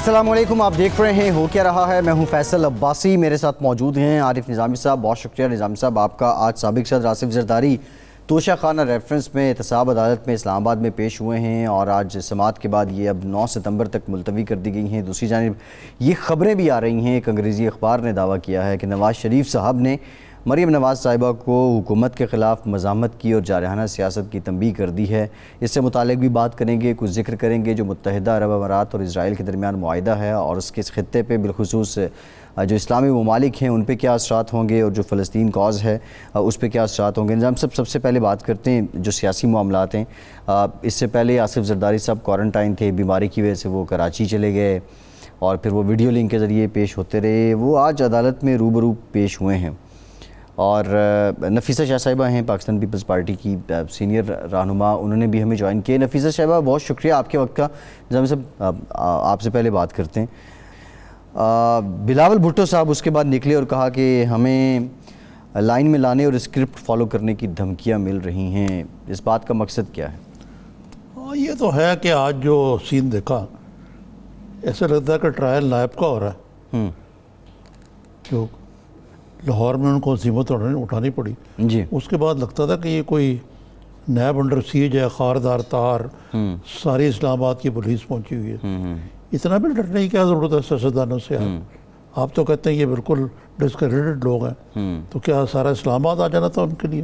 السلام علیکم، آپ دیکھ رہے ہیں ہو کیا رہا ہے۔ میں ہوں فیصل عباسی، میرے ساتھ موجود ہیں عارف نظامی صاحب۔ بہت شکریہ نظامی صاحب آپ کا۔ آج سابق صدر آصف زرداری توشہ خانہ ریفرنس میں احتساب عدالت میں اسلام آباد میں پیش ہوئے ہیں، اور آج سماعت کے بعد یہ اب 9 ستمبر تک ملتوی کر دی گئی ہیں۔ دوسری جانب یہ خبریں بھی آ رہی ہیں، ایک انگریزی اخبار نے دعویٰ کیا ہے کہ نواز شریف صاحب نے مریم نواز صاحبہ کو حکومت کے خلاف مزاحمت کی اور جارحانہ سیاست کی تنبیہ کر دی ہے۔ اس سے متعلق بھی بات کریں گے، کچھ ذکر کریں گے جو متحدہ عرب امارات اور اسرائیل کے درمیان معاہدہ ہے اور اس کے خطے پہ بالخصوص جو اسلامی ممالک ہیں ان پہ کیا اثرات ہوں گے، اور جو فلسطین کاز ہے اس پہ کیا اثرات ہوں گے۔ نظام صاحب سب سے پہلے بات کرتے ہیں جو سیاسی معاملات ہیں۔ اس سے پہلے آصف زرداری صاحب کوارنٹائن تھے، بیماری کی وجہ سے وہ کراچی چلے گئے اور پھر وہ ویڈیو لنک کے ذریعے پیش ہوتے رہے۔ وہ آج عدالت میں روبرو پیش ہوئے ہیں، اور نفیسہ شاہ صاحبہ ہیں پاکستان پیپلز پارٹی کی سینئر رہنما، انہوں نے بھی ہمیں جوائن کیے۔ نفیسہ صاحبہ بہت شکریہ آپ کے وقت کا۔ نظام صاحب آپ سے پہلے بات کرتے ہیں، بلاول بھٹو صاحب اس کے بعد نکلے اور کہا کہ ہمیں لائن میں لانے اور اسکرپٹ فالو کرنے کی دھمکیاں مل رہی ہیں، اس بات کا مقصد کیا ہے؟ یہ تو ہے کہ آج جو سین دیکھا ایسا لگتا ہے کہ ٹرائل نائب کا ہو رہا ہے، جو لاہور میں ان کو عزیمت اٹھانی پڑی۔ جی، اس کے بعد لگتا تھا کہ یہ کوئی نیب انڈر سیج ہے، خاردار تار، ساری اسلام آباد کی پولیس پہنچی ہوئی ہے۔ اتنا بھی ڈرنے کی کیا ضرورت ہے سیاستدانوں سے؟ آپ تو کہتے ہیں یہ بالکل ڈسکریڈیٹڈ لوگ ہیں، تو کیا سارا اسلام آباد آ جانا تھا ان کے لیے؟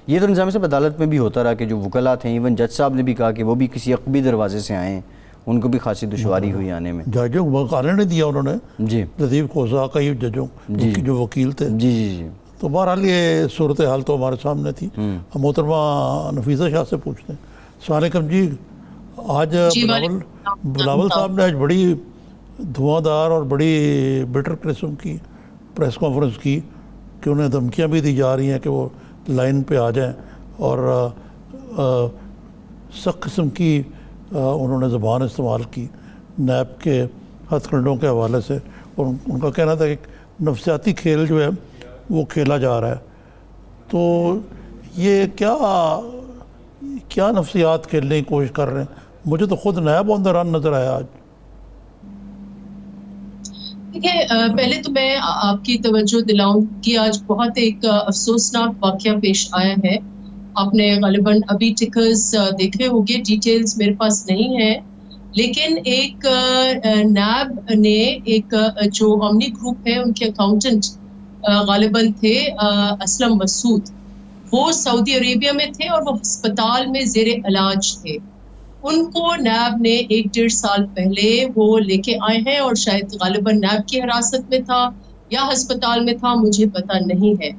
یہ تو نظام صاحب عدالت میں بھی ہوتا رہا کہ جو وکلاء تھے، ایون جج صاحب نے بھی کہا کہ وہ بھی کسی عقبی دروازے سے آئے ہیں، ان کو بھی خاصی دشواری ہوئی آنے میں۔ ججوں کو آنے نہیں دیا انہوں نے، جی لطیف کھوسا کئی ججوں جو وکیل تھے۔ جی جی جی تو بہرحال یہ صورتحال تو ہمارے سامنے تھی۔ ہم محترمہ نفیسہ شاہ سے پوچھتے ہیں۔ السلام علیکم جی، آج بلاول صاحب نے آج بڑی دھواں دار اور بڑی بٹر قسم کی پریس کانفرنس کی کہ انہیں دھمکیاں بھی دی جا رہی ہیں کہ وہ لائن پہ آ جائیں، اور سخت قسم کی انہوں نے زبان استعمال کی نیب کے ہتھ کنڈوں کے حوالے سے، اور ان کا کہنا تھا کہ نفسیاتی کھیل جو ہے وہ کھیلا جا رہا ہے۔ تو یہ کیا نفسیات کھیلنے کی کوشش کر رہے ہیں؟ مجھے تو خود نیب آن دا رن نظر آیا آج۔ دیکھیں، پہلے تو میں آپ کی توجہ دلاؤں کہ آج بہت ایک افسوسناک واقعہ پیش آیا ہے۔ آپ نے غالباً ابھی ٹکرز دیکھے ہوگے، ڈیٹیلز میرے پاس نہیں ہے، لیکن ایک نیب نے ایک جو اومنی گروپ ہے ان کے اکاؤنٹنٹ غالباً تھے اسلم مسعود، وہ سعودی عربیہ میں تھے اور وہ ہسپتال میں زیر علاج تھے۔ ان کو نیب نے 1-1.5 سال پہلے وہ لے کے آئے ہیں، اور شاید غالباً نیب کی حراست میں تھا یا ہسپتال میں تھا، مجھے پتہ نہیں ہے،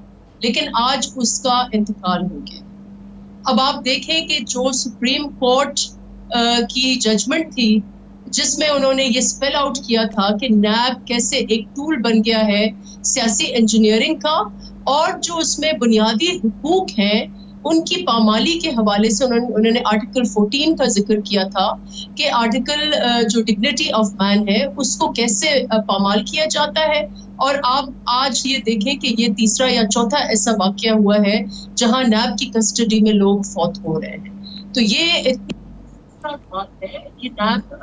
لیکن آج اس کا انتقال ہو گیا۔ اب آپ دیکھیں کہ جو سپریم کورٹ کی ججمنٹ تھی جس میں انہوں نے یہ سپیل آؤٹ کیا تھا کہ نیب کیسے ایک ٹول بن گیا ہے سیاسی انجینئرنگ کا، اور جو اس میں بنیادی حقوق ہیں ان کی پامالی کے حوالے سے انہوں نے آرٹیکل 14 کا ذکر کیا تھا کہ آرٹیکل جو ڈگنیٹی آف مین ہے اس کو کیسے پامال کیا جاتا ہے۔ اور آپ آج یہ دیکھیں کہ یہ تیسرا یا چوتھا ایسا واقعہ ہوا ہے جہاں نیب کی کسٹڈی میں لوگ فوت ہو رہے ہیں۔ تو یہ بات ہے کہ نیب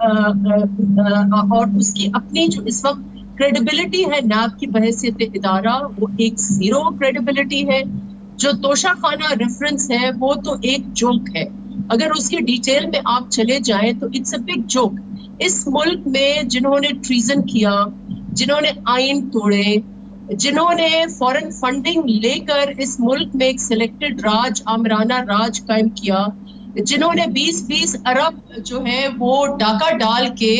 اور اس کی اپنی جو اس وقت کریڈیبلٹی ہے نیب کی بحیثیت ادارہ، وہ ایک زیرو کریڈیبلٹی ہے۔ جو توشہ خانہ ریفرنس ہے وہ تو ایک جوک ہے، اگر اس کی ڈیٹیل میں آپ چلے جائیں تو اٹس اے بگ جوک۔ اس ملک میں جنہوں نے ٹریزن کیا، جنہوں نے آئین توڑے، جنہوں نے فورن فنڈنگ لے کر اس ملک میں ایک سلیکٹڈ راج، آمرانہ راج قائم کیا، جنہوں نے 20-20 ارب جو ہے وہ ڈاکہ ڈال کے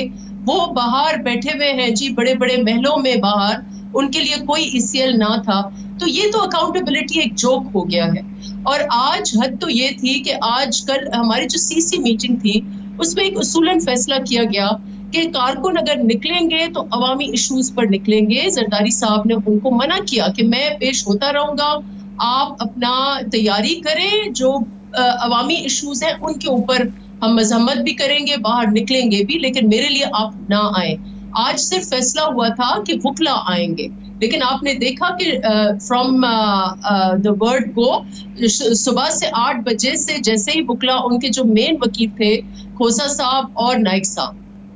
وہ باہر بیٹھے ہوئے ہیں جی، بڑے بڑے محلوں میں باہر، ان کے لیے کوئی ECL نہ تھا، تو یہ تو اکاؤنٹیبلٹی ایک جوک ہو گیا ہے۔ اور آج حد تو یہ تھی کہ آج کل ہماری جو CC میٹنگ تھی اس میں ایک اصولاً فیصلہ کیا گیا کہ کارکن اگر نکلیں گے تو عوامی ایشوز پر نکلیں گے۔ زرداری صاحب نے ان کو منع کیا کہ میں پیش ہوتا رہوں گا، آپ اپنا تیاری کریں، جو عوامی ایشوز ہیں ان کے اوپر ہم مذمت بھی کریں گے، باہر نکلیں گے بھی، لیکن میرے لیے آپ نہ آئیں۔ آج صرف فیصلہ ہوا تھا کہ وکلا آئیں گے، لیکن آپ نے دیکھا کہ فرام دا ورڈ گو صبح سے 8 بجے سے جیسے ہی وکلا ان کے جو مین وکیل تھے کھوسا صاحب اور نائک صاحب،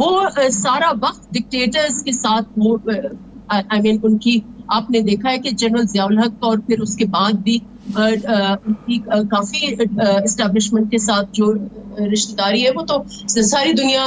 وہ سارا وقت ڈکٹیٹرز کے ساتھ وہ آئی مین ان کی آپ نے دیکھا ہے کہ جنرل ضیاء الحق اور پھر اس کے بعد بھی ان کی کافی اسٹیبلشمنٹ کے ساتھ جو رشتہ داری ہے وہ تو ساری دنیا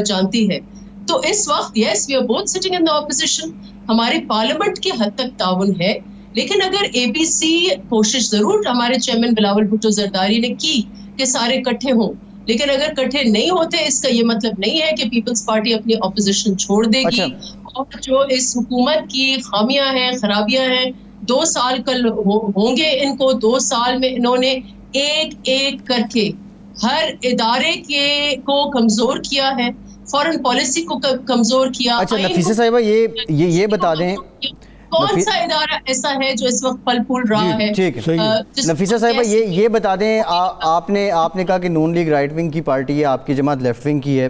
جانتی ہے. تو اس وقت yes we are both sitting in the opposition, ہمارے پارلیمنٹ کے حد تک تعاون ہے, لیکن اگر اے بی سی کوشش ضرور ہمارے چیئرمین بلاول بھٹو زرداری نے کی کہ سارے اکٹھے ہوں, لیکن اگر اکٹھے نہیں ہوتے اس کا یہ مطلب نہیں ہے کہ پیپلز پارٹی اپنی اپوزیشن چھوڑ دے گی. اور جو اس حکومت کی خامیاں ہیں, خرابیاں ہیں, 2 سال کل ہوں گے ان کو, 2 سال میں انہوں نے ایک ایک کر کے ہر ادارے کو کمزور کیا ہے, فورن پالیسی کو کمزور کیا. اچھا نفیسہ صاحبہ یہ بتا دیں کون سا ادارہ ایسا ہے جو اس وقت پھل پھول رہا ہے؟ ٹھیک ہے نفیسہ صاحبہ یہ بتا دیں, آپ نے کہا کہ نون لیگ رائٹ ونگ کی پارٹی ہے, آپ کی جماعت لیفٹ ونگ کی ہے,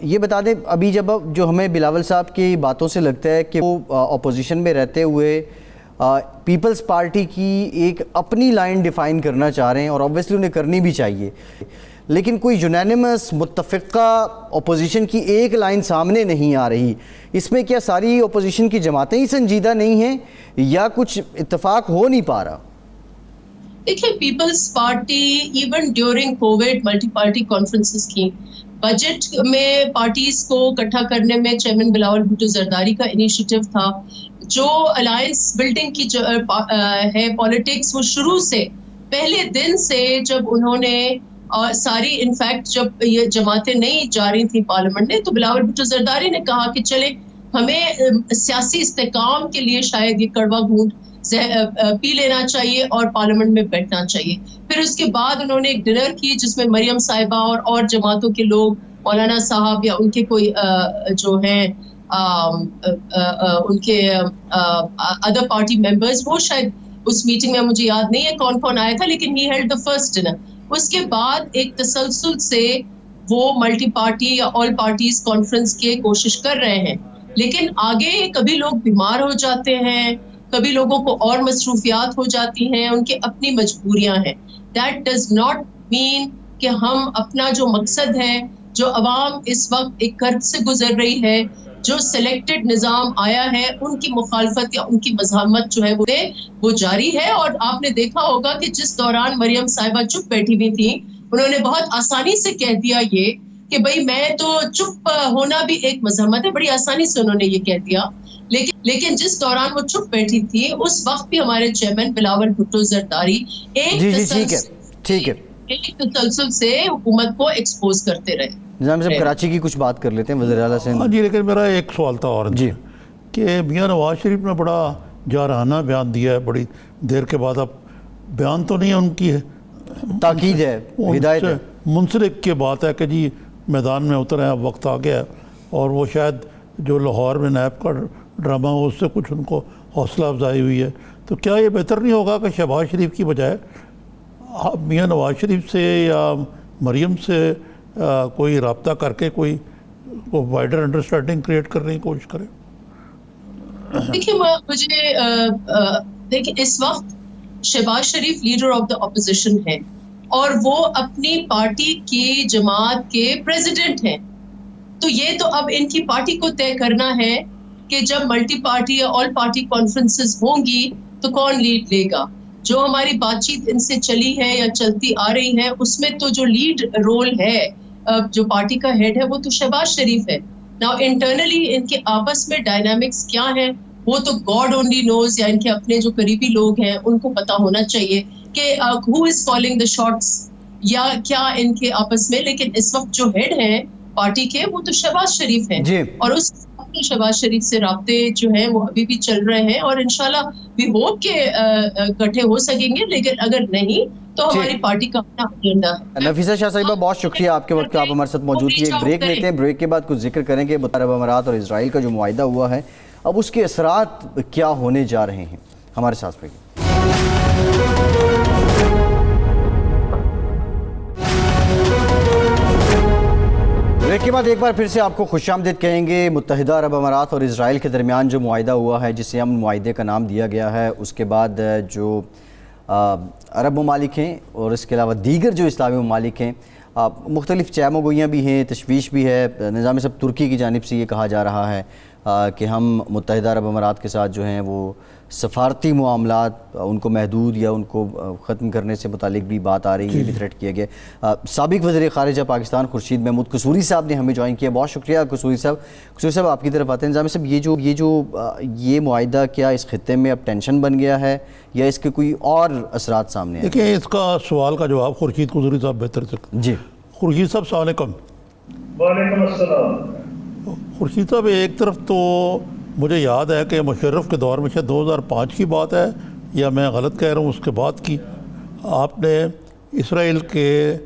یہ بتا دیں ابھی جب جو ہمیں بلاول صاحب کی باتوں سے لگتا ہے کہ وہ اپوزیشن میں رہتے ہوئے پیپلز پارٹی کی ایک اپنی لائن ڈیفائن کرنا چاہ رہے ہیں, اور آبویسلی انہیں کرنی بھی چاہیے, لیکن کوئی یونینیمس متفقہ اپوزیشن کی ایک لائن سامنے نہیں آ رہی, اس میں کیا ساری اپوزیشن کی جماعتیں ہی سنجیدہ نہیں ہیں یا کچھ اتفاق ہو نہیں پا رہا؟ دیکھیں People's Party even during COVID multi party conferences کی, بجٹ میں پارٹیز کو اکٹھا کرنے میں چیئرمین بلاول بھٹو زرداری کا انیشیٹو تھا. جو الائنس بلڈنگ کی جو ہے پالیٹکس, وہ شروع سے پہلے دن سے جب انہوں نے ساری انفیکٹ جب یہ جماعتیں نہیں جا رہی تھیں پارلیمنٹ میں, تو بلاول بھٹو زرداری نے کہا کہ چلے ہمیں سیاسی استحکام کے لیے شاید یہ کڑوا گھونٹ پی لینا چاہیے اور پارلیمنٹ میں بیٹھنا چاہیے. پھر اس کے بعد انہوں نے ایک ڈنر کی جس میں مریم صاحبہ اور جماعتوں کے لوگ, مولانا صاحب یا ان کے کوئی جو ہیں ان کے ادر پارٹی ممبرز, وہ شاید اس میٹنگ میں مجھے یاد نہیں ہے کون کون آیا تھا, لیکن ہی ہیلڈ دی فرسٹ ڈنر. اس کے بعد ایک تسلسل سے وہ ملٹی پارٹی یا آل پارٹیز کانفرنس کے کوشش کر رہے ہیں, لیکن آگے کبھی لوگ بیمار ہو جاتے ہیں, کبھی لوگوں کو اور مصروفیات ہو جاتی ہیں, ان کے اپنی مجبوریاں ہیں. دیٹ ڈز ناٹ مین کہ ہم اپنا جو مقصد ہے, جو عوام اس وقت ایک قرض سے گزر رہی ہے, جو سلیکٹڈ نظام آیا ہے, ان کی مخالفت یا ان کی مزاحمت جو ہے وہ جاری ہے. اور آپ نے دیکھا ہوگا کہ جس دوران مریم صاحبہ چپ بیٹھی ہوئی تھی, انہوں نے بہت آسانی سے کہہ دیا یہ کہ بھئی میں تو چپ ہونا بھی ایک مزاحمت ہے, بڑی آسانی سے انہوں نے یہ کہہ دیا. لیکن جس دوران وہ چپ بیٹھی تھی اس وقت بھی ہمارے چیئرمین بلاول بھٹو زرداری ایک تسلسل سے حکومت کو ایکسپوز کرتے رہے. نظام صاحب کراچی کی کچھ بات کر لیتے ہیں, وزیر اعلیٰ سے. جی لیکن میرا ایک سوال تھا اور جی کہ میاں نواز شریف نے بڑا جارحانہ بیان دیا ہے, بڑی دیر کے بعد. اب بیان تو نہیں ہے, ان کی تاکید ہے, ہدایت ہے, منسلک کی بات ہے کہ جی میدان میں اترے ہیں, اب وقت آ گیا ہے. اور وہ شاید جو لاہور میں نیب کا ڈرامہ ہو اس سے کچھ ان کو حوصلہ افزائی ہوئی ہے. تو کیا یہ بہتر نہیں ہوگا کہ شہباز شریف کی بجائے میاں نواز شریف سے یا مریم سے کوئی رابطہ کر کے کوئی وائڈر انڈرسٹینڈنگ کریٹ کرنے کی کوشش کریں؟ دیکھیں اس وقت شہباز شریف لیڈر آف دا اپوزیشن ہے اور وہ اپنی پارٹی کی جماعت کے پریزیڈنٹ ہیں. تو یہ تو اب ان کی پارٹی کو طے کرنا ہے کہ جب ملٹی پارٹی یا آل پارٹی کانفرنسز ہوں گی تو کون لیڈ لے گا. جو ہماری بات چیت ان سے چلی ہے یا چلتی آ رہی ہے, اس میں تو جو لیڈ رول ہے, جو پارٹی کا ہیڈ ہے, وہ تو شہباز شریف ہے. نا انٹرنلی ان کے آپس میں ڈائنامکس کیا ہے وہ تو گاڈ اونلی نوز, یا ان کے اپنے جو قریبی لوگ ہیں ان کو پتا ہونا چاہیے کہ ہو از کالنگ دا شاٹس یا کیا ان کے آپس میں. لیکن اس وقت جو ہیڈ ہیں پارٹی کے وہ تو شہباز شریف ہیں جی. اور اس شہباز شریف سے رابطے جو ہیں وہ ابھی بھی چل رہے ہیں, اور انشاءاللہ وی ہوپ کہ اکٹھے ہو سکیں گے. لیکن اگر نہیں تو ہماری پارٹی کا اپنا ایجنڈا ہے. نفیسہ شاہ صاحبہ بہت شکریہ آپ کے وقت کا, آپ ہمارے ساتھ موجود تھی. ایک بریک لیتے ہیں, بریک کے بعد کچھ ذکر کریں گے متحدہ عرب امارات اور اسرائیل کا جو معاہدہ ہوا ہے, اب اس کے اثرات کیا ہونے جا رہے ہیں. ہمارے ساتھ رہیے. بریک کے بعد ایک بار پھر سے آپ کو خوش آمدید کہیں گے. متحدہ عرب امارات اور اسرائیل کے درمیان جو معاہدہ ہوا ہے, جسے امن معاہدے کا نام دیا گیا ہے, اس کے بعد جو عرب ممالک ہیں اور اس کے علاوہ دیگر جو اسلامی ممالک ہیں, مختلف چیم و گوئیاں بھی ہیں، تشویش بھی ہے. نظام صاحب ترکی کی جانب سے یہ کہا جا رہا ہے کہ ہم متحدہ عرب امارات کے ساتھ جو ہیں وہ سفارتی معاملات ان کو محدود یا ان کو ختم کرنے سے متعلق بھی بات آ رہی ہے، یہ بھی تھریٹ کیا گیا. سابق وزیر خارجہ پاکستان خورشید محمود قصوری صاحب نے ہمیں جوائن کیا. بہت شکریہ قصوری صاحب. قصوری صاحب آپ کی طرف آتے ہیں. نظام صاحب یہ معاہدہ کیا اس خطے میں اب ٹینشن بن گیا ہے یا اس کے کوئی اور اثرات سامنے ہیں؟ دیکھیں اس کا سوال کا جواب خورشید قصوری صاحب بہتر سکتے. جی خورشید صاحب السلام علیکم. وعلیکم السلام. خورشید صاحب ایک طرف تو مجھے یاد ہے کہ مشرف کے دور میں شاید 2005 کی بات ہے یا میں غلط کہہ رہا ہوں، اس کے بعد کی آپ نے اسرائیل کے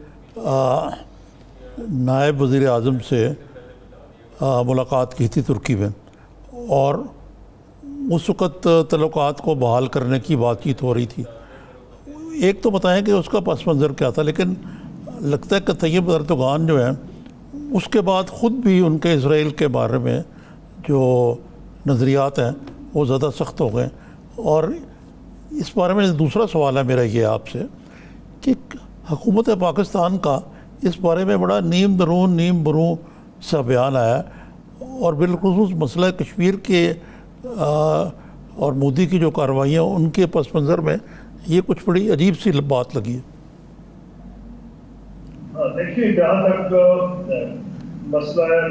نائب وزیر اعظم سے ملاقات کی تھی ترکی میں، اور اس وقت تعلقات کو بحال کرنے کی بات چیت ہو رہی تھی. ایک تو بتائیں کہ اس کا پس منظر کیا تھا، لیکن لگتا ہے کہ طیب اردوغان جو ہیں اس کے بعد خود بھی ان کے اسرائیل کے بارے میں جو نظریات ہیں وہ زیادہ سخت ہو گئے. اور اس بارے میں دوسرا سوال ہے میرا یہ آپ سے کہ حکومت پاکستان کا اس بارے میں بڑا نیم درون نیم بروں سا بیان آیا ہے، اور بالخصوص مسئلہ کشمیر کے اور مودی کی جو کارروائیاں ان کے پس منظر میں یہ کچھ بڑی عجیب سی بات لگی ہے. دیکھیے جہاں تک مسئلہ ہے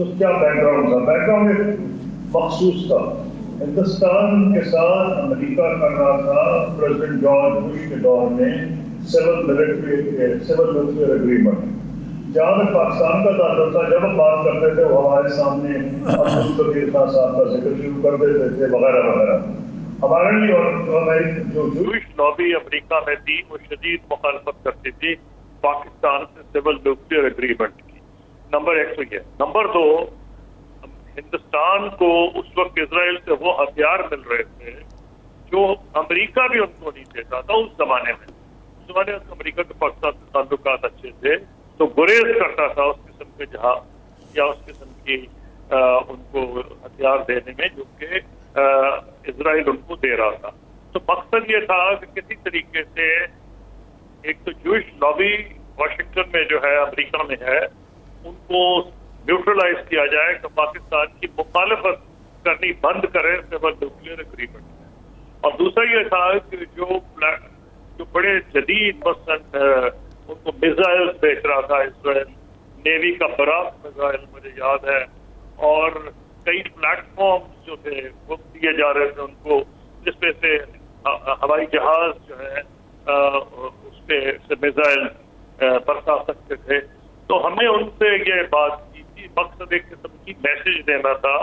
اس کیا بیک گراؤنڈ تھا، بیک گراؤنڈ ایک مخصوص تھا. ہندوستان کے ساتھ امریکہ کر رہا تھا پریزیڈنٹ جارج بش کے دور میں سول نیوکلیئر اگریمنٹ. جہاں تک پاکستان کا تعلق تھا، جب ہم بات کرتے تھے وہ ہمارے سامنے عبدالقدیر خان صاحب کا ذکر شروع کر دیتے تھے وغیرہ وغیرہ. ہمارے لیے اور ہماری جو جوئش لابی امریکہ میں تھی وہ شدید مخالفت کرتی تھی پاکستان سے سول نیوکلیئر اگریمنٹ کی. نمبر 1 تو یہ. نمبر 2، ہندوستان کو اس وقت اسرائیل سے وہ ہتھیار مل رہے تھے جو امریکہ بھی ان کو نہیں دیتا تھا اس زمانے میں. اس زمانے میں امریکہ کے پاکستان سے تعلقات اچھے تھے تو گریز کرتا تھا اس قسم کے جہاز یا اس قسم کی ان کو ہتھیار دینے میں جو کہ اسرائیل ان کو دے رہا تھا. تو مقصد یہ تھا کہ کسی طریقے سے ایک تو جوئش لابی واشنگٹن میں جو ہے امریکہ میں ہے ان کو نیوٹرلائز کیا جائے کہ پاکستان کی مخالفت کرنی بند کرے سول نیوکلیئر اگریمنٹ میں. اور دوسرا یہ تھا کہ جو بڑے جدید مثلاً ان کو میزائل بیچ رہا تھا اسرائیل، نیوی کا براق میزائل مجھے یاد ہے، اور کئی پلیٹ فارمز جو تھے وہ دیے جا رہے تھے ان کو جس پہ سے ہوائی جہاز جو ہے اس پہ سے میزائل برسا سکتے تھے. تو ہمیں ان سے یہ بات کی تھی، مقصد ایک قسم کی میسج دینا تھا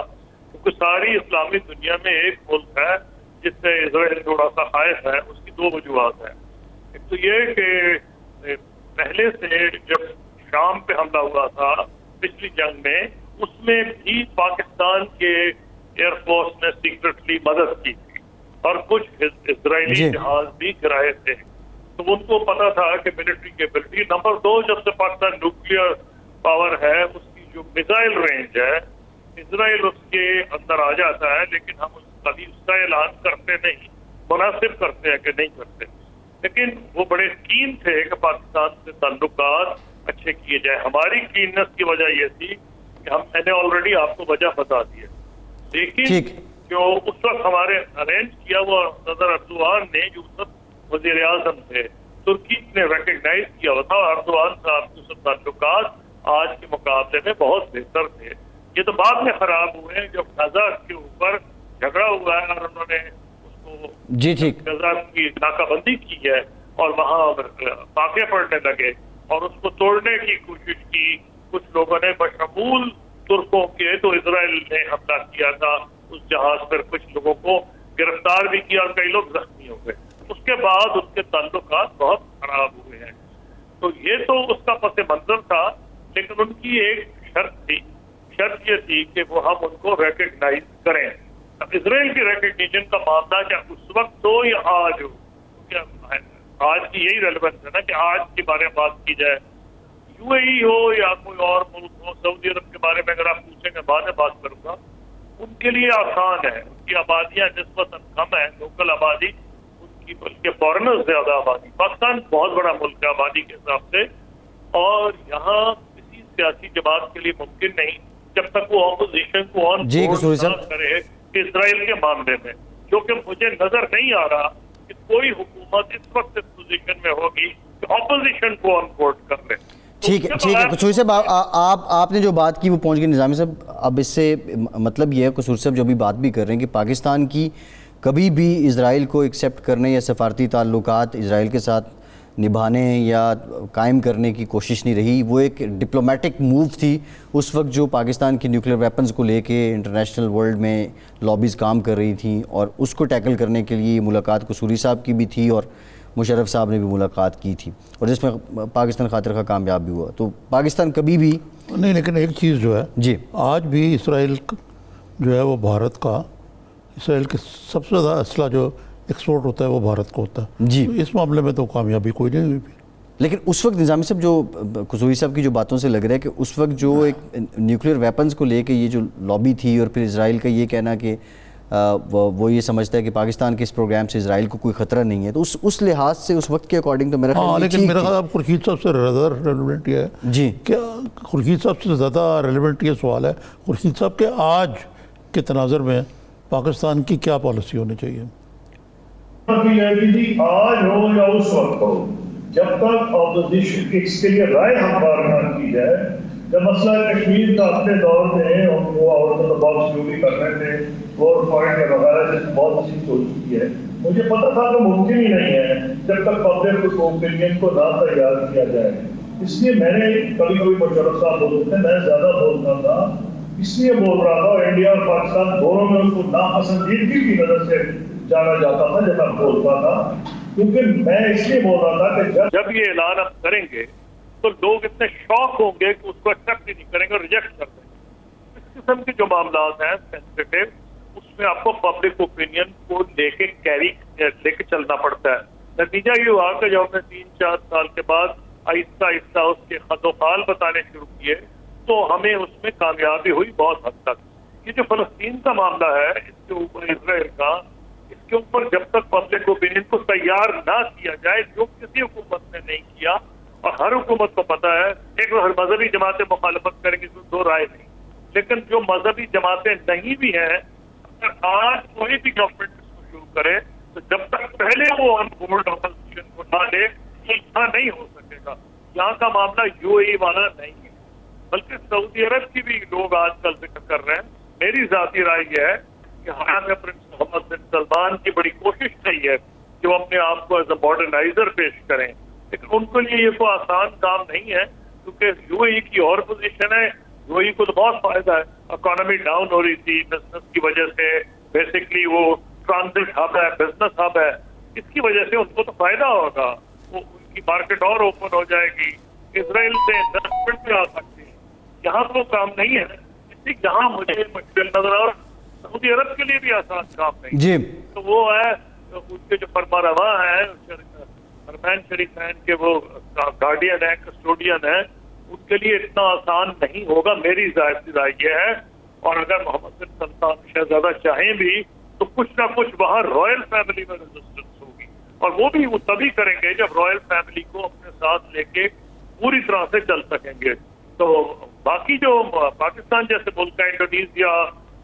کیونکہ ساری اسلامی دنیا میں ایک ملک ہے جس سے اسرائیل تھوڑا سا خائف ہے. اس کی 2 وجوہات ہیں. ایک تو یہ کہ پہلے سے جب شام پہ حملہ ہوا تھا پچھلی جنگ میں، اس میں بھی پاکستان کے ایئر فورس نے سیکرٹلی مدد کی تھی اور کچھ اسرائیلی جہاز بھی گرائے تھے. تو ان کو پتا تھا کہ ملٹری کیپبلٹی. نمبر 2، جب سے پاکستان نیوکلیئر پاور ہے اس کی جو میزائل رینج ہے اسرائیل اس کے اندر آ جاتا ہے، لیکن ہم کبھی اس کا اعلان کرتے نہیں، مناسب کرتے ہیں کہ نہیں کرتے. لیکن وہ بڑے کین تھے کہ پاکستان سے تعلقات اچھے کیے جائے. ہماری کیننس کی وجہ یہ تھی کہ میں نے آلریڈی آپ کو وجہ بتا دی ہے. لیکن جو اس وقت ہمارے ارینج کیا ہوا صدر اردوغان نے، جو اس وقت وزیر اعظم تھے، ترکی نے ریکگنائز کیا ہوا تھا. اردوغان صاحب کے سب تعلقات آج کے مقابلے میں بہت بہتر تھے. یہ تو بعد میں خراب ہوئے ہیں جب غزہ کے اوپر جھگڑا ہوا ہے اور انہوں نے اس کو غزہ کی ناکہ بندی کی ہے اور وہاں فاقے پڑنے لگے اور اس کو توڑنے کی کوشش کی کچھ لوگوں نے بشمول ترکوں کے. تو اسرائیل نے حملہ کیا تھا اس جہاز پر، کچھ لوگوں کو گرفتار بھی کیا اور کئی لوگ زخمی ہو گئے. اس کے بعد اس کے تعلقات بہت خراب ہوئے ہیں. تو یہ تو اس کا پس منظر تھا، لیکن ان کی ایک شرط تھی. شرط یہ تھی کہ وہ ہم ان کو ریکگنائز کریں. اب اسرائیل کی ریکگنیشن کا معاملہ کیا اس وقت ہو یا آج ہو؟ آج کی یہی ریلیونس ہے نا کہ آج کے بارے میں بات کی جائے. یو اے ای ہو یا کوئی اور ملک ہو، سعودی عرب کے بارے میں اگر آپ پوچھیں گے بعد میں بات کروں گا. ان کے لیے آسان ہے، ان کی آبادیاں نسبتاً کم ہیں، لوکل آبادی ان کی، بلکہ فارنر زیادہ آبادی. پاکستان بہت بڑا ملک ہے آبادی کے حساب سے، اور یہاں کسی سیاسی جماعت کے لیے ممکن نہیں جب تک وہ اپوزیشن کو آن جی بورڈ قصوری نہ صاحب کرے اسرائیل کے معاملے میں، جو کہ مجھے نظر نہیں آ رہا کہ کوئی حکومت اس وقت اس پوزیشن میں ہوگی کہ اپوزیشن کو آن بورڈ کر لے. ٹھیک ہے قصوری صاحب آپ نے جو بات کی وہ پہنچ گئی نظامی صاحب. اب اس سے مطلب یہ ہے قصوری صاحب جو بھی بات بھی کر رہے ہیں کہ پاکستان کی کبھی بھی اسرائیل کو ایکسیپٹ کرنے یا سفارتی تعلقات اسرائیل کے ساتھ نبھانے یا قائم کرنے کی کوشش نہیں رہی. وہ ایک ڈپلومیٹک موو تھی اس وقت جو پاکستان کی نیوکلیر ویپنز کو لے کے انٹرنیشنل ورلڈ میں لابیز کام کر رہی تھیں، اور اس کو ٹیکل کرنے کے لیے ملاقات قصوری صاحب کی بھی تھی اور مشرف صاحب نے بھی ملاقات کی تھی، اور جس میں پاکستان خاطر خواہ کامیاب بھی ہوا. تو پاکستان کبھی بھی نہیں، لیکن ایک چیز جو ہے جی آج بھی اسرائیل جو ہے وہ بھارت کا، اسرائیل کے سب سے زیادہ اسلحہ جو ایکسپورٹ ہوتا ہے وہ بھارت کو ہوتا ہے. جی تو اس معاملے میں تو کامیابی کوئی نہیں ہوئی بھی. لیکن اس وقت نظامی صاحب جو قصوری صاحب کی جو باتوں سے لگ رہا ہے کہ اس وقت جو ایک نیوکلیر ویپنز کو لے کے یہ جو لابی تھی، اور پھر اسرائیل کا یہ کہنا کہ وہ یہ سمجھتا ہے کہ پاکستان کے اس پروگرام سے اسرائیل کو کوئی خطرہ نہیں ہے، تو اس لحاظ سے اس وقت کے اکارڈنگ تو میرا خیال ہے لیکن میرا خیال خورشید صاحب سے زیادہ ریلیونٹ یہ ہے جی کہ خورشید صاحب سے زیادہ ریلیونٹ یہ سوال ہے خورشید صاحب کے آج کے تناظر میں پاکستان کی کیا پالیسی ہونی چاہیے؟ آج ہو یا اس وقت ہو، جب تک اپوزیشن اس کے لیے رائے ہموار نہ کی جائے. جب مسئلہ کشمیر کا اپنے دور میں وہ آؤٹ آف دا باکس جو بھی کر رہے تھے 4 پوائنٹ وغیرہ جس میں بہت سی سوچ چکی ہے، مجھے پتا تھا کہ ممکن ہی نہیں ہے جب تک پبلک اوپینین کو نہ تیار کیا جائے. اس لیے میں نے کبھی کبھی مشرف صاحب بولتے تھے، میں زیادہ بولتا تھا، اس لیے بول رہا تھا، اور انڈیا اور پاکستان دونوں میں اس کو ناپسندیدگی کی نظر سے جانا جاتا تھا جب میں بولتا تھا، کیونکہ میں اس لیے بول رہا تھا کہ جب یہ اعلان ہم کریں گے تو لوگ اتنے شوق ہوں گے کہ اس کو ایکسیپٹ ہی نہیں کریں گے اور ریجیکٹ کر دیں گے. اس قسم کے جو معاملات ہیں سینسیٹیو، اس میں آپ کو پبلک اوپینین کو لے کے چلنا پڑتا ہے. نتیجہ یہ ہوا کہ جب ہم نے 3-4 سال کے بعد آہستہ آہستہ اس کے خط و خال بتانے شروع کیے تو ہمیں اس میں کامیابی ہوئی بہت حد تک. یہ جو فلسطین کا معاملہ ہے، اس کے اوپر اسرائیل کا، اس کے اوپر جب تک پبلک اوپینین کو تیار نہ کیا جائے، جو کسی حکومت نے نہیں کیا، اور ہر حکومت کو پتا ہے ایک مذہبی جماعتیں مخالفت کریں گی تو دو رائے نہیں، لیکن جو مذہبی جماعتیں نہیں بھی ہیں، اگر آج کوئی بھی گورنمنٹ اس کو شروع کرے تو جب تک پہلے وہ آن بورڈ اپوزیشن کو نہ لے یہ یہاں نہیں ہو سکے گا. یہاں کا معاملہ UAE والا نہیں ہے، بلکہ سعودی عرب کی بھی لوگ آج کل ذکر کر رہے ہیں. میری ذاتی رائے یہ ہے کہ ہمارے پرنس محمد بن سلمان کی بڑی کوشش رہی ہے کہ وہ اپنے آپ کو ایز اے ماڈرنائزر پیش کریں، لیکن ان کے لیے یہ کوئی آسان کام نہیں ہے، کیونکہ UAE کی اور پوزیشن ہے. UAE کو تو بہت فائدہ ہے، اکانومی ڈاؤن ہو رہی تھی بزنس کی وجہ سے، بیسکلی وہ ٹرانزٹ ہب ہے، بزنس ہب ہے، اس کی وجہ سے ان کو تو فائدہ ہوگا، وہ ان کی مارکیٹ اور اوپن ہو جائے گی، اسرائیل سے انویسٹمنٹ بھی آ سکتی ہے. یہاں تو کام نہیں ہے، اس لیے یہاں مجھے مشکل نظر آ رہا. سعودی عرب کے لیے بھی آسان کام نہیں جی تو وہ ہے ان کے جو فرما رواں ہیں حرمین شریفین کے وہ گارڈین ہیں، کسٹوڈین ہیں، ان کے لیے اتنا آسان نہیں ہوگا، میری ظاہر رائے یہ ہے. اور اگر محمد بن سلمان شہزادہ چاہیں بھی تو کچھ نہ کچھ وہاں رائل فیملی میں ریزسٹنس ہوگی، اور وہ بھی وہ تبھی کریں گے جب رائل فیملی کو اپنے ساتھ لے کے پوری طرح سے چل سکیں گے. تو باقی جو پاکستان جیسے ملک ہے، انڈونیزیا،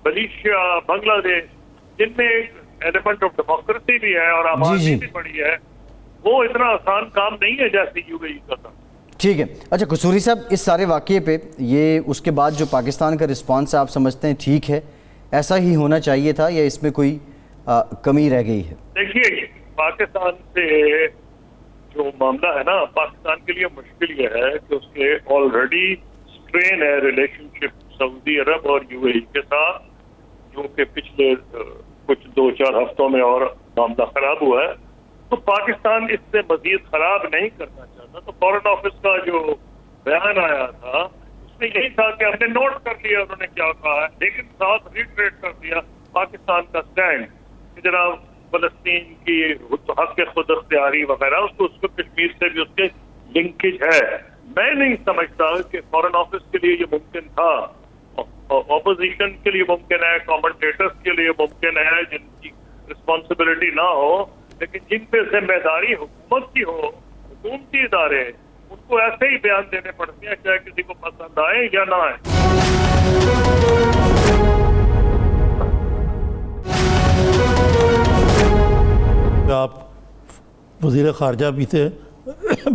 ملیشیا، بنگلہ دیش، جن میں ایک ایلیمنٹ آف ڈیموکریسی بھی ہے اور آبادی بھی بڑی ہے، وہ اتنا آسان کام نہیں ہے جیسے UAE کا تھا. ٹھیک ہے. اچھا قصوری صاحب، اس سارے واقعے پہ یہ اس کے بعد جو پاکستان کا رسپانس آپ سمجھتے ہیں ٹھیک ہے، ایسا ہی ہونا چاہیے تھا، یا اس میں کوئی کمی رہ گئی ہے؟ دیکھیے پاکستان سے جو معاملہ ہے نا، پاکستان کے لیے مشکل یہ ہے کہ اس کے آلریڈی اسٹرین ہے ریلیشن شپ سعودی عرب اور UAE کے ساتھ، جو کہ پچھلے کچھ 2-4 ہفتوں میں اور معاملہ خراب ہوا ہے. تو پاکستان اس سے مزید خراب نہیں کرنا چاہتا. تو فارن آفس کا جو بیان آیا تھا اس میں یہی تھا کہ ہم نے نوٹ کر لیا انہوں نے کیا کہا ہے، لیکن ساتھ ریٹریٹ کر دیا پاکستان کا سٹینڈ کہ جناب فلسطین کی حق خود اختیاری وغیرہ اس کو کشمیر سے بھی اس کے لنکیج ہے. میں نہیں سمجھتا کہ فارن آفس کے لیے یہ ممکن تھا، اپوزیشن کے لیے ممکن ہے، کامنٹیٹرز کے لیے ممکن ہے جن کی رسپانسبلٹی نہ ہو، لیکن جن پہ ذمہ داری حکومت کی ہو، حکومتی ادارے، ان کو ایسے ہی بیان دینے پڑتے ہیں چاہے کسی کو پسند آئے یا نہ آئے. آپ وزیر خارجہ بھی تھے,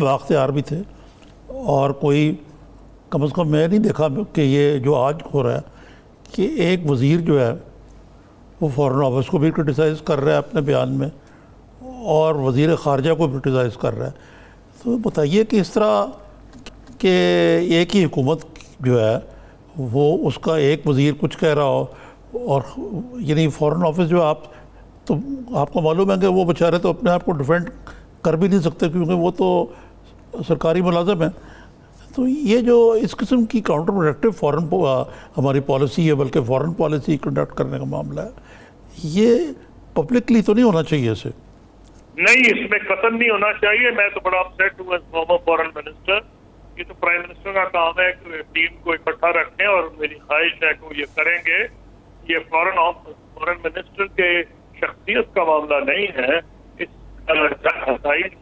بااختیار بھی تھے, اور کوئی کم از کم میں نہیں دیکھا کہ یہ جو آج ہو رہا ہے کہ ایک وزیر جو ہے وہ فارن آفس کو بھی کرٹیسائز کر رہا ہے اپنے بیان میں اور وزیر خارجہ کو بھی کرٹیسائز کر رہا ہے. تو بتائیے کہ اس طرح کہ ایک ہی حکومت جو ہے وہ اس کا ایک وزیر کچھ کہہ رہا ہو, اور یعنی فارن آفس جو تو آپ کو معلوم ہے کہ وہ بیچارے تو اپنے آپ کو ڈیفینڈ کر بھی نہیں سکتے کیونکہ وہ تو سرکاری ملازم ہیں. تو یہ جو اس قسم کی کاؤنٹر پروڈکٹیو فارن ہماری پالیسی ہے, بلکہ فارن پالیسی کنڈکٹ کرنے کا معاملہ ہے, یہ پبلکلی تو نہیں ہونا چاہیے اسے. نہیں, اس میں قطعاً نہیں ہونا چاہیے. میں تو بڑا اپسیٹ ہوں ایز فارمر فارن منسٹر. یہ تو پرائم منسٹر کا کام ہے کہ ٹیم کو اکٹھا رکھیں, اور میری خواہش ہے کہ وہ یہ کریں گے. یہ فارن منسٹر کے شخصیت کا معاملہ نہیں ہے, اس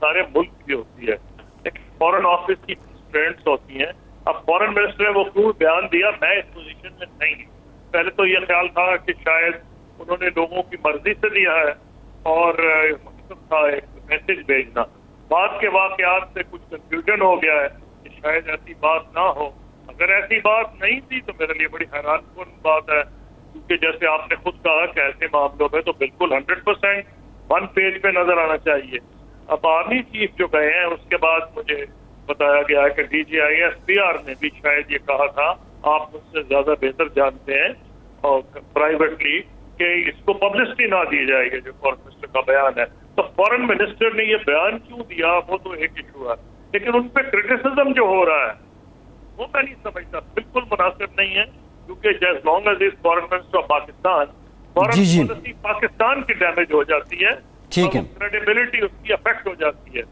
سارے ملک کی ہوتی ہے, لیکن فارن آفس کی اسٹرینٹس ہوتی ہیں. اب فارن منسٹر نے وہ کیوں بیان دیا, میں اس پوزیشن میں نہیں. پہلے تو یہ خیال تھا کہ شاید انہوں نے لوگوں کی مرضی سے دیا ہے اور مقصد تھا ایک میسج بھیجنا. بعد کے واقعات سے کچھ کنفیوژن ہو گیا ہے کہ شاید ایسی بات نہ ہو. اگر ایسی بات نہیں تھی تو میرے لیے بڑی حیران کن بات ہے, کیونکہ جیسے آپ نے خود کہا کہ ایسے معاملوں میں تو بالکل 100% ون پیج پہ نظر آنا چاہیے. اب آرمی چیف جو گئے ہیں اس کے بعد مجھے بتایا گیا ہے کہ D G I S P R نے بھی شاید یہ کہا تھا, آپ مجھ سے زیادہ بہتر جانتے ہیں, اور پرائیویٹلی کہ اس کو پبلسٹی نہ دی جائے گی جو فارن منسٹر کا بیان ہے. تو فارن منسٹر نے یہ بیان کیوں دیا وہ تو ایک ایشو ہے, لیکن ان پہ کرٹیسزم جو ہو رہا ہے وہ میں نہیں سمجھتا, بالکل مناسب نہیں ہے. کیونکہ جیس long as is foreign minister of Pakistan, foreign policy Pakistan کی ڈیمیج ہو جاتی ہے, کریڈیبلٹی اس کی افیکٹ ہو جاتی ہے.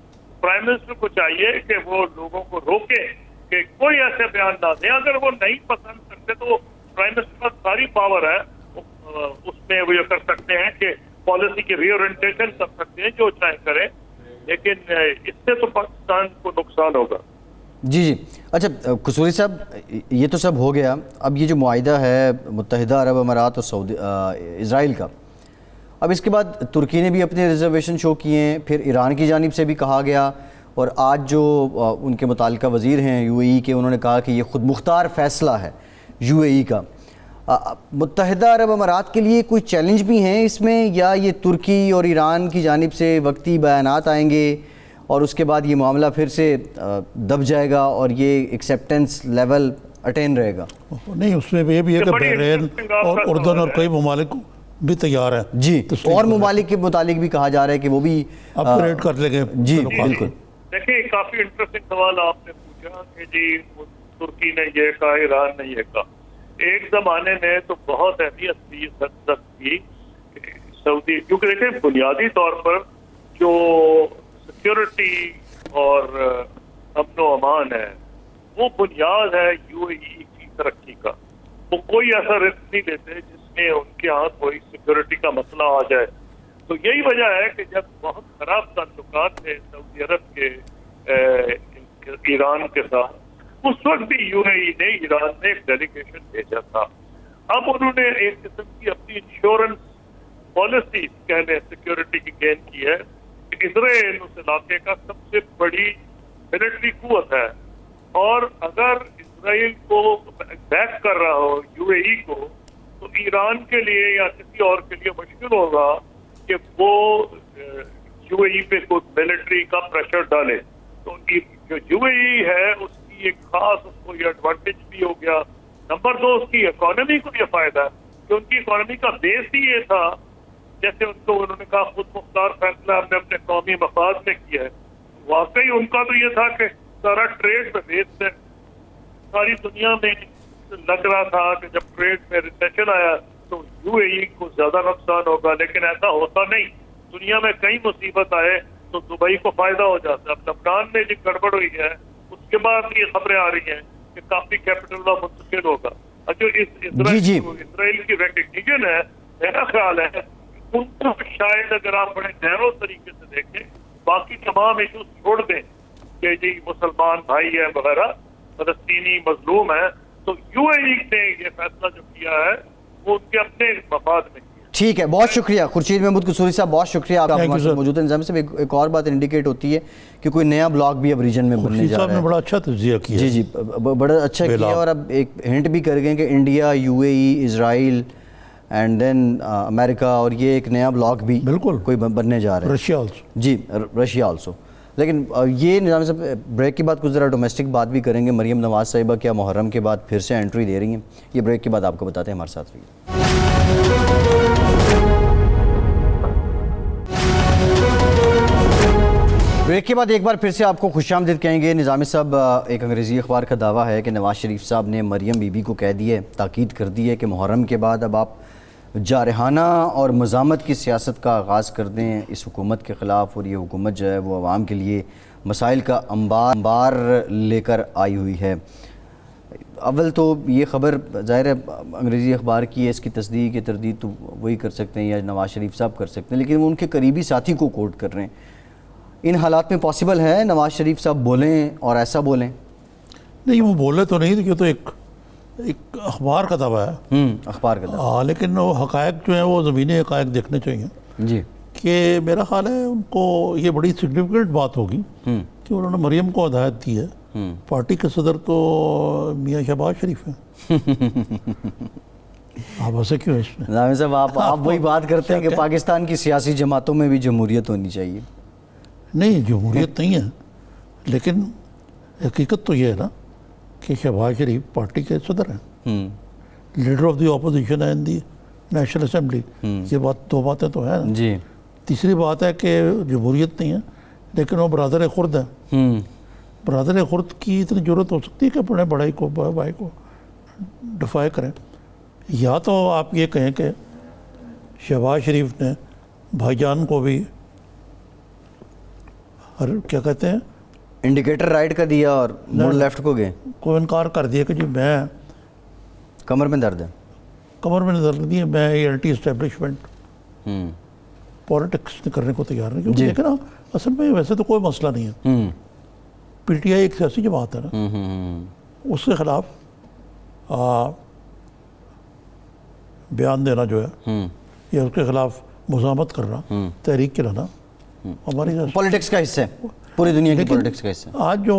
پرائم منسٹر کو چاہیے کہ وہ لوگوں کو روکے کہ کوئی ایسے بیان نہ دیں. اگر وہ نہیں پسند کرتے تو پرائم منسٹر کا ساری پاور ہے, اس میں وہ یہ کر سکتے ہیں کہ پالیسی کی ری اورینٹیشن کر سکتے ہیں, جو چاہیں کریں, لیکن اس سے تو پاکستان کو نقصان ہوگا. جی. اچھا قصوری صاحب, یہ تو سب ہو گیا. اب یہ جو معاہدہ ہے متحدہ عرب امارات اور اسرائیل کا, اب اس کے بعد ترکی نے بھی اپنے ریزرویشن شو کیے ہیں, پھر ایران کی جانب سے بھی کہا گیا, اور آج جو ان کے متعلقہ وزیر ہیں یو اے ای کے, انہوں نے کہا کہ یہ خود مختار فیصلہ ہے یو اے ای کا. متحدہ عرب امارات کے لیے کوئی چیلنج بھی ہیں اس میں, یا یہ ترکی اور ایران کی جانب سے وقتی بیانات آئیں گے اور اس کے بعد یہ معاملہ پھر سے دب جائے گا اور یہ ایکسیپٹنس لیول اٹین رہے گا؟ نہیں, اس میں یہ بھی ہے کہ بحرین اور اردن اور کئی ممالک بھی تیار ہیں. جی, اور ممالک کے متعلق بھی کہا جا رہا ہے کہ وہ بھی اپ گریڈ کر لیں گے. جی بالکل. دیکھیں, کافی انٹرسٹنگ سوال آپ نے پوچھا کہ جی ترکی نے یہ کہا, ایران نے یہ کہا. ایک زمانے میں تو بہت اہمیت تھی حد کی سعودی, کیونکہ دیکھیں بنیادی طور پر جو سیکورٹی اور امن و امان ہے وہ بنیاد ہے یو اے ای کی ترقی کا. وہ کوئی ایسا رسک نہیں لیتے جس میں ان کے ہاں کوئی سیکورٹی کا مسئلہ آ جائے. تو یہی وجہ ہے کہ جب بہت خراب تعلقات تھے سعودی عرب کے ایران کے ساتھ, اس وقت بھی یو اے ای نے ایران میں ایک ڈیلیگیشن بھیجا تھا. اب انہوں نے ایک قسم کی اپنی انشورنس پالیسی کہہ لیں سیکورٹی کی گین کی ہے کہ اسرائیل اس علاقے کا سب سے بڑی ملٹری قوت ہے, اور اگر اسرائیل کو بیک کر رہا ہو یو اے ای کو, تو ایران کے لیے یا کسی اور کے لیے مشکل ہوگا کہ وہ یو اے ای پہ کوئی ملٹری کا پریشر ڈالے. تو جو یو اے ای ہے اس کی ایک خاص اس کو یہ ایڈوانٹیج بھی ہو گیا. نمبر 2, اس کی اکانومی کو یہ فائدہ ہے کہ ان کی اکانومی کا بیس ہی یہ تھا, جیسے انہوں نے کہا خود مختار فیصلہ ہم نے اپنے قومی مفاد میں کیا ہے. واقعی ان کا تو یہ تھا کہ سارا ٹریڈ پہ بیس ہے. ساری دنیا میں لگ رہا تھا کہ جب ٹریڈ میں ریسیشن آیا تو یو اے ای کو زیادہ نقصان ہوگا, لیکن ایسا ہوتا نہیں. دنیا میں کئی مصیبت آئے تو دبئی کو فائدہ ہو جاتا ہے. اب لبنان میں جو گڑبڑ ہوئی ہے اس کے بعد یہ خبریں آ رہی ہیں کہ کافی کیپٹل کا منتقل ہوگا. اور جو اسرائیل کی ریکگنیشن ہے, میرا خیال ہے ان کو شاید اگر آپ بڑے گہرو طریقے سے دیکھیں, باقی تمام ایشوز چھوڑ دیں کہ جی مسلمان بھائی ہیں وغیرہ، فلسطینی مظلوم ہیں، تو UAE نے یہ فیصلہ جو کیا ہے وہ ان کے اپنے مفاد میں کیا۔ ٹھیک ہے، بہت شکریہ خورشید محمود قصوری صاحب، بہت شکریہ آپ Thank you, ہمارے ساتھ sir. موجود ہیں۔ نظام صاحب ایک اور بات انڈیکیٹ ہوتی ہے کہ کوئی نیا بلاک بھی اب ریجن میں بننے خورشید جا صاحب رہا نے ہے۔ بڑا اچھا تجزیہ کیا جی جی بڑا اچھا کیا، اور اب ایک ہنٹ بھی کر گئے کہ انڈیا، UAE، اسرائیل اینڈ دین امریکہ، اور یہ ایک نیا بلاک بھی بالکل کوئی بننے جا رہا ہے۔ Russia also. جی رشیا آلسو۔ لیکن یہ نظام صاحب بریک کے بعد کچھ ذرا ڈومیسٹک بات بھی کریں گے۔ مریم نواز صاحبہ کیا محرم کے بعد پھر سے انٹری دے رہی ہیں؟ یہ بریک کے بعد آپ کو بتاتے ہیں، ہمارے ساتھ رہیے۔ بریک کے بعد ایک بار پھر سے آپ کو خوش آمدید کہیں گے۔ نظامی صاحب، ایک انگریزی اخبار کا دعویٰ ہے کہ نواز شریف صاحب نے مریم بی بی کو کہہ دی ہے، تاکید کر دی ہے کہ محرم کے بعد اب آپ جارحانہ اور مزاحمت کی سیاست کا آغاز کر دیں اس حکومت کے خلاف، اور یہ حکومت جو ہے وہ عوام کے لیے مسائل کا انبار لے کر آئی ہوئی ہے۔ اول تو یہ خبر ظاہر ہے انگریزی اخبار کی ہے، اس کی تصدیق یا تردید تو وہی کر سکتے ہیں یا نواز شریف صاحب کر سکتے ہیں، لیکن وہ ان کے قریبی ساتھی کو کوٹ کر رہے ہیں۔ ان حالات میں پاسبل ہے نواز شریف صاحب بولیں اور ایسا بولیں؟ نہیں، وہ بولے تو نہیں، یہ تو ایک اخبار کا دعویٰ ہے، اخبار کا دعویٰ۔ لیکن وہ حقائق جو ہیں وہ زمینی حقائق دیکھنے چاہیے۔ جی کہ میرا خیال ہے ان کو یہ بڑی سگنیفیکنٹ بات ہوگی کہ انہوں نے مریم کو ہدایت دی ہے۔ پارٹی کے صدر تو میاں شہباز شریف ہیں۔ آپ ایسے کیوں ہیں اس میں؟ نظامی صاحب آپ وہی بات کرتے ہیں کہ پاکستان کی سیاسی جماعتوں میں بھی جمہوریت ہونی چاہیے۔ نہیں، جمہوریت نہیں ہے، لیکن حقیقت تو یہ ہے نا کہ شہباز شریف پارٹی کے صدر ہیں، لیڈر آف دی اپوزیشن ہے ان دی نیشنل اسمبلی۔ یہ بات، دو باتیں تو ہیں نا۔ جی تیسری بات ہے کہ جمہوریت نہیں ہے، لیکن وہ برادر خرد ہیں۔ برادر خرد کی اتنی ضرورت ہو سکتی ہے کہ اپنے بڑائی کو، بھائی کو دفاع کریں؟ یا تو آپ یہ کہیں کہ شہباز شریف نے بھائی جان کو بھی کیا کہتے ہیں انڈیکیٹر رائٹ کا دیا اور مڑ لیفٹ کو گئے، کو انکار کر دیا کہ جی میں کمر میں درد ہے۔ کمر میں نظر دی ہے، میں یہ اینٹی اسٹیبلشمنٹ پالیٹکس کرنے کو تیار نہیں، کیونکہ لیکن اصل میں ویسے تو کوئی مسئلہ نہیں ہے۔ PTI ایک سیاسی جماعت ہے نا، اس کے خلاف بیان دینا جو ہے یا اس کے خلاف مزاحمت کرنا، تحریک چلانا ہماری پولیٹکس کا حصہ ہے، پوری دنیا کی پولیٹکس کا حصہ ہے۔ آج جو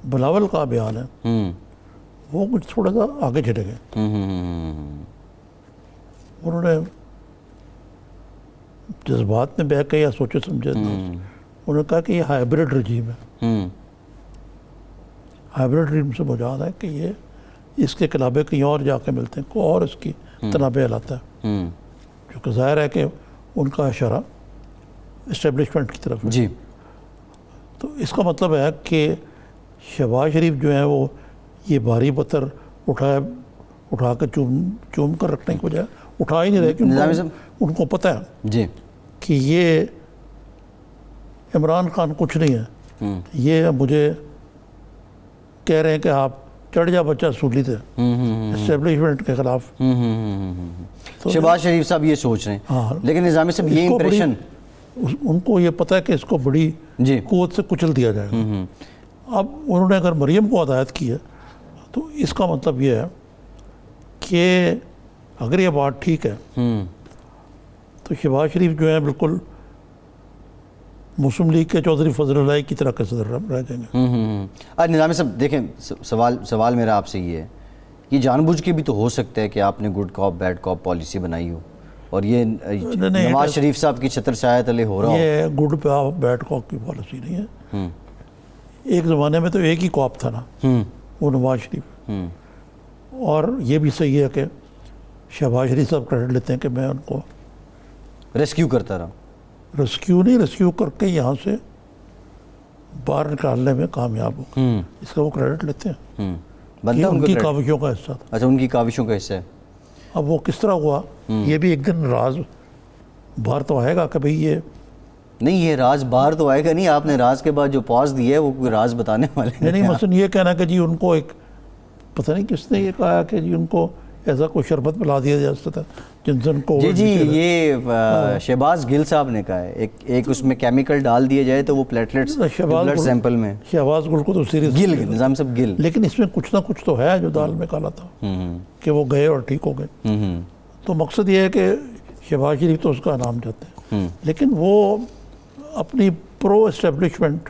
بلاول کا بیان ہے وہ کچھ تھوڑا سا آگے چلے گئے۔ انہوں نے جذبات میں بہ کے یا سوچے سمجھے، انہوں نے کہا کہ یہ ہائبرڈ رجیم ہے۔ ہائبرڈ رجیم سے مراد ہے کہ یہ اس کے کلابے کہیں اور جا کے ملتے ہیں، کوئی اور اس کی تنابع لاتا ہے، جو کہ ظاہر ہے کہ ان کا اشارہ اسٹیبلشمنٹ کی طرف ہے۔ جی تو اس کا مطلب ہے کہ شہباز شریف جو ہیں وہ یہ بھاری پتھر اٹھا کے چوم کر رکھنے کی بجائے اٹھا ہی نہیں رہے، کیونکہ ان کو پتہ ہے جی کہ یہ عمران خان کچھ نہیں ہے، یہ مجھے کہہ رہے ہیں کہ آپ چڑھ جا بچہ سولی تھے اسٹیبلشمنٹ کے خلاف۔ شہباز شریف صاحب یہ سوچ رہے ہیں، لیکن نظامی صاحب یہ امپریشن ان کو یہ پتہ ہے کہ اس کو بڑی قوت سے کچل دیا جائے گا۔ اب انہوں نے اگر مریم کو ہدایت کی ہے تو اس کا مطلب یہ ہے کہ اگر یہ بات ٹھیک ہے تو شہباز شریف جو ہے بالکل مسلم لیگ کے چودھری فضل اللہ کی طرح کے صدر رہ جائیں گے۔ نظامی صاحب دیکھیں، سوال میرا آپ سے یہ ہے، یہ جان بوجھ کے بھی تو ہو سکتا ہے کہ آپ نے گڈ کاپ بیڈ کاپ پالیسی بنائی ہو اور یہ نواز شریف صاحب کی چھتر چھایا تلے ہو رہا ہو۔ یہ گڈ کاپ بیڈ کاپ کی پالیسی نہیں ہے۔ ایک زمانے میں تو ایک ہی کاپ تھا نا، وہ نواز شریف۔ اور یہ بھی صحیح ہے کہ شہباز شریف صاحب کریڈٹ لیتے ہیں کہ میں ان کو ریسکیو کرتا رہا، ریسکیو کر کے یہاں سے باہر نکالنے میں کامیاب ہو، اس کا وہ کریڈٹ لیتے ہیں، بنتا ان کی کاوشوں کا حصہ تھا۔ اچھا، ان کی کاوشوں کا حصہ ہے۔ اب وہ کس طرح ہوا یہ بھی ایک دن راز باہر تو آئے گا کہ بھئی یہ نہیں، یہ راز باہر تو آئے گا نہیں، آپ نے راز کے بعد جو پاز دیا ہے وہ کوئی راز بتانے والے نہیں، مثلا یہ کہنا کہ جی ان کو ایک پتہ نہیں کس نے یہ کہا کہ جی ان کو ایسا کوئی شربت پلا دیا جا سکتا ہے جن سے ان کو جی جی یہ شہباز گل صاحب نے کہا ہے ایک اس میں کیمیکل ڈال دیا جائے تو وہ پلیٹلیٹس بلڈ سیمپل میں شہباز گل کو تو سیریس گل نظام صاحب گل، لیکن اس میں کچھ نہ کچھ تو ہے جو دال میں کالا تھا کہ وہ گئے اور ٹھیک ہو گئے. تو مقصد یہ ہے کہ شہباز شریف تو اس کا نام چاہتے ہیں لیکن وہ اپنی پرو اسٹیبلشمنٹ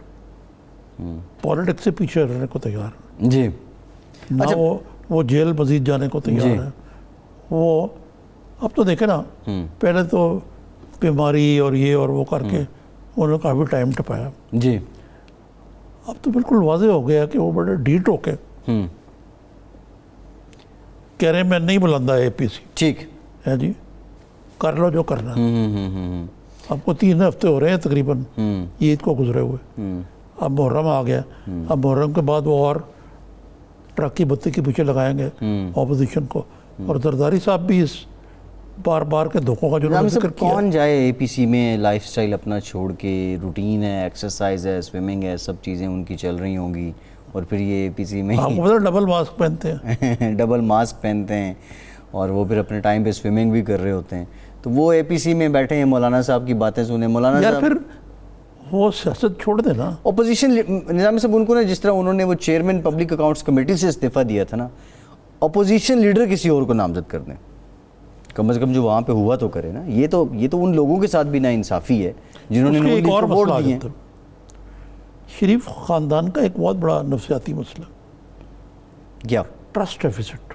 پالیٹکس سے پیچھے رہنے کو تیار ہے جی. نہ وہ جیل مزید جانے کو تیار ہے. وہ اب تو دیکھیں نا پہلے تو بیماری اور یہ اور وہ کر کے انہوں نے کافی ٹائم ٹپایا. جی اب تو بالکل واضح ہو گیا کہ وہ بڑے ڈھیٹ ہو کے کہہ رہے ہیں میں نہیں بلندا اے پی سی. ٹھیک ہے جی، کر لو جو کرنا ہے. اب کو 3 ہفتے ہو رہے ہیں تقریباً عید کو گزرے ہوئے. اب محرم آ گیا. اب محرم کے بعد وہ اور ٹرک کی بتی کے پیچھے لگائیں گے اپوزیشن کو. اور زرداری صاحب بھی اس بار بار کے دھوکوں کا جو ذکر کیا. کون جائے اے پی سی میں لائف سٹائل اپنا چھوڑ کے، روٹین ہے، ایکسرسائز ہے، سوئمنگ ہے، سب چیزیں ان کی چل رہی ہوں گی، اور پھر یہ اے پی سی میں آپ کو پتا ڈبل ماسک پہنتے ہیں ڈبل ماسک پہنتے ہیں اور وہ پھر اپنے ٹائم پہ سوئمنگ بھی کر رہے ہوتے ہیں. تو وہ اے پی سی میں بیٹھے ہیں مولانا صاحب کی باتیں سنیں. مولانا یا صاحب پھر وہ سیاست چھوڑ دے نا. اپوزیشن نظام صاحب ان کو نا جس طرح انہوں نے وہ چیئرمین پبلک اکاؤنٹس کمیٹی سے استعفیٰ دیا تھا نا، اپوزیشن لیڈر کسی اور کو نامزد کر دیں کم از کم، جو وہاں پہ ہوا تو کرے نا. یہ تو ان لوگوں کے ساتھ بھی نا انصافی ہے جنہوں نے ایک اور ووٹ مسئلہ دیے ہیں. آ جاتا ہے شریف خاندان کا ایک بہت بڑا نفسیاتی مسئلہ، کیا؟ Trust deficits.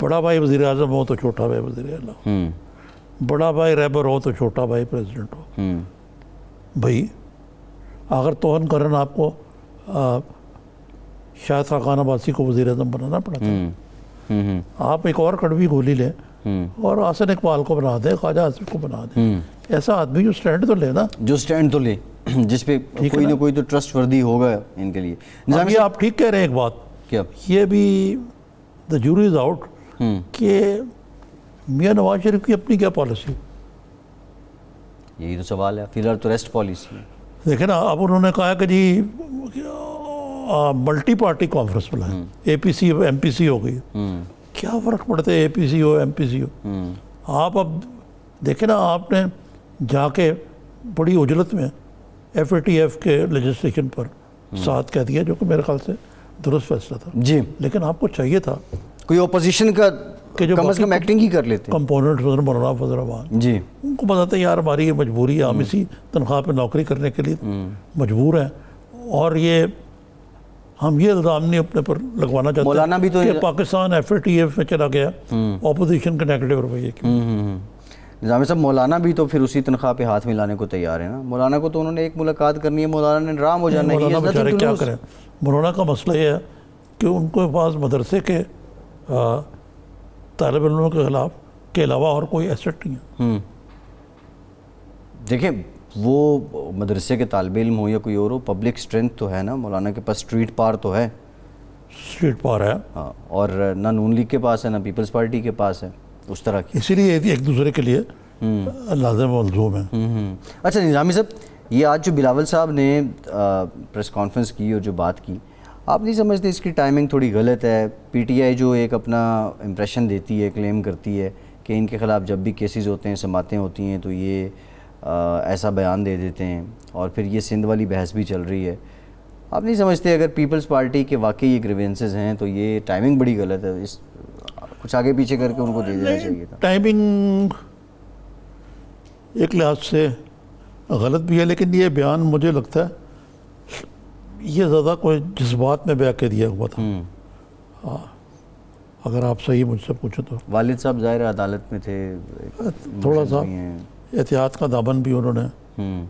بڑا بھائی وزیر اعظم ہو تو چھوٹا بھائی وزیر اعلیٰ، بڑا بھائی رہبر ہو تو چھوٹا بھائی پریزیڈنٹ ہو. بھائی اگر توہن کرن آپ کو شاید خاقان عباسی کو وزیر اعظم بنانا پڑا تھا. آپ ایک اور کڑوی گولی لیں اور حسن اقبال کو بنا دیں، خواجہ حسن کو بنا دیں. ایسا آدمی جو سٹینڈ تو لے نا، جو سٹینڈ تو لے، جس پہ کوئی نہ کوئی تو ٹرسٹ وردی ہوگا ان کے لیے. اب یہ آپ ٹھیک کہہ رہے ہیں ایک بات، کیا یہ بھی دا جوری از آؤٹ کہ میاں نواز شریف کی اپنی کیا پالیسی. یہی تو سوال ہے. فی الحال تو ریسٹ پالیسی ہے. دیکھیں نا، اب انہوں نے کہا کہ جی ملٹی پارٹی کانفرنس بلائیں، اے پی سی ایم پی سی ہو گئی. کیا فرق پڑتا ہے اے پی سی ہو ایم پی سی ہو. آپ اب دیکھیں نا، آپ نے جا کے بڑی اجلت میں ایف اے ٹی ایف کے لیجسلیشن پر ساتھ کہہ دیا، جو کہ میرے خیال سے درست فیصلہ تھا. جی، لیکن آپ کو چاہیے تھا کوئی اپوزیشن کا کہ جو کم از کم ایکٹنگ ہی کر لیتے. کمپوننٹ مولانا فضل الرحمان جی، ان کو پتا تھا یار ہماری یہ مجبوری ہے، ہم اسی تنخواہ پہ نوکری کرنے کے لیے مجبور ہیں، اور یہ ہم یہ الزام نہیں اپنے پر لگوانا مولانا بھی چاہتے تو کہ Pakistan F A T F میں چلا گیا اپوزیشن کے نیگیٹو رویے کی. نظامی صاحب مولانا بھی تو پھر اسی تنخواہ پہ ہاتھ ملانے کو تیار ہے نا. مولانا کو تو انہوں نے ایک ملاقات کرنی ہے، مولانا نے رام ہو جانا ہے. مولانا بیچارے کیا کریں. مولانا کا مسئلہ یہ ہے کہ ان کے پاس مدرسے کے طالب علموں کے خلاف کے علاوہ اور کوئی ایسٹ نہیں ہے. دیکھیں وہ مدرسے کے طالب علم ہو یا کوئی اور ہو، پبلک اسٹرینتھ تو ہے نا. مولانا کے پاس اسٹریٹ پار تو ہے. اسٹریٹ پار ہے، ہاں، اور نہ نون لیگ کے پاس ہے نہ پیپلز پارٹی کے پاس ہے اس طرح کی. اسی لیے ایک دوسرے کے لیے لازم و ملزوم ہے. اچھا نظامی صاحب، یہ آج جو بلاول صاحب نے پریس کانفرنس کی اور جو بات کی، آپ نہیں سمجھتے اس کی ٹائمنگ تھوڑی غلط ہے؟ پی ٹی آئی جو ایک اپنا امپریشن دیتی ہے، کلیم کرتی ہے کہ ان کے خلاف جب بھی کیسز ہوتے ہیں، سماعتیں ہوتی ہیں، تو یہ ایسا بیان دے دیتے ہیں، اور پھر یہ سندھ والی بحث بھی چل رہی ہے. آپ نہیں سمجھتے اگر پیپلز پارٹی کے واقعی یہ گریوینسز ہیں تو یہ ٹائمنگ بڑی غلط ہے؟ اس کچھ آگے پیچھے کر کے ان کو دے دینا چاہیے تھا. ٹائمنگ ایک لحاظ سے غلط بھی ہے، لیکن یہ بیان مجھے لگتا ہے یہ زیادہ کوئی جذبات میں بیان کے دیا ہوا تھا. اگر آپ صحیح مجھ سے پوچھو تو والد صاحب ظاہر عدالت میں تھے، تھوڑا سا احتیاط کا دامن بھی انہوں نے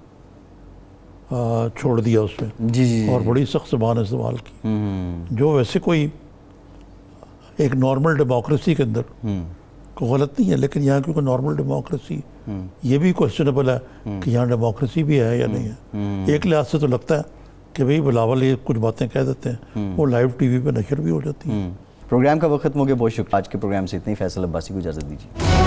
چھوڑ دیا اس میں. جی اور بڑی سخت زبان استعمال کی، جو ویسے کوئی ایک نارمل ڈیموکریسی کے اندر کو غلط نہیں ہے. لیکن یہاں کیونکہ نارمل ڈیموکریسی یہ بھی کوشچنیبل ہے کہ یہاں ڈیموکریسی بھی ہے یا نہیں ہے. ایک لحاظ سے تو لگتا ہے کہ بھئی بلاول یہ کچھ باتیں کہہ دیتے ہیں، وہ لائیو ٹی وی پہ نشر بھی ہو جاتی ہیں. پروگرام کا وقت ختم ہو گیا. بہت شکریہ. آج کے پروگرام سے اتنی. فیصل عباسی کو اجازت دیجیے.